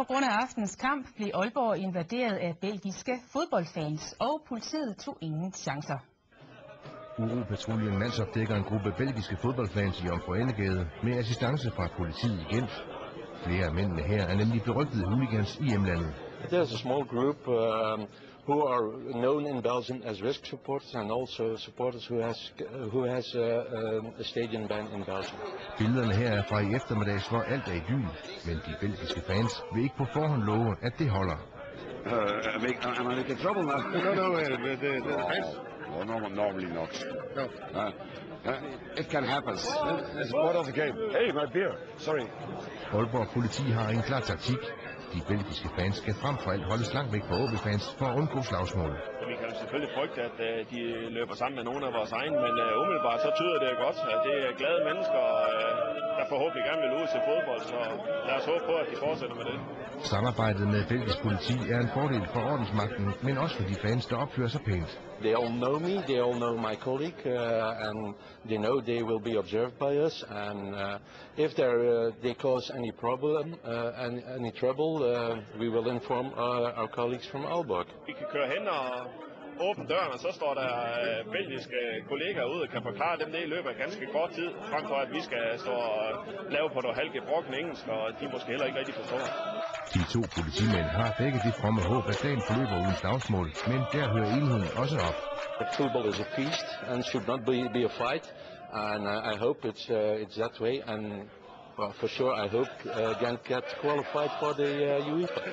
på grund af aftens kamp blev Aalborg invaderet af belgiske fodboldfans, og politiet tog ingen chancer. Uropatruljen mandsopdækker en gruppe belgiske fodboldfans i Jomfru Anegade med assistance fra politiet i Gent. Flere af mændene her er nemlig berygtede hooligans i hjemlandet. There's a small group who are known in Belgium as risk supporters and also supporters who has a stadium ban in Belgium. Billederne her er fra i eftermiddags, hvor alt er idyl, men de belgiske fans vil ikke på forhånd love, at det holder. Am I making trouble now? No, the fans. Well, normally not. No. It can happen. It's part of the game. Hey, my beer. Sorry. Aalborg politi har en klar taktik. De belgiske fans skal frem for alt holdes langt væk fra OB-fans for at undgå slagsmål. Vi kan selvfølgelig frygte, at de løber sammen med nogle af vores egne, men umiddelbart så tyder det godt, at det er glade mennesker, der forhåbentlig gerne vil ud til fodbold, så lad os håbe på, at de fortsætter med det. Samarbejdet med belgisk politi er en fordel for ordensmagten, men også for de fans, der opfører sig pænt. They all know me, they all know my colleague, and they know they will be observed by us. And if they cause any problem, any trouble, we will inform our colleagues from Aalborg. Vi kan køre hen og åbne døren, og så står der belgiske kollegaer ude og kan forklare dem det i løbet af ganske kort tid, frem for at vi skal stå og lave på noget halvgebrokken engelsk, og de måske heller ikke rigtig forstår. De to politimænd har begge det fromme håb, at dagen forløber uden slagsmål, men der hører enheden også op. Football is a feast and should not be a fight, and I hope it's that way, and for sure I hope Gent gets qualified for the UEFA.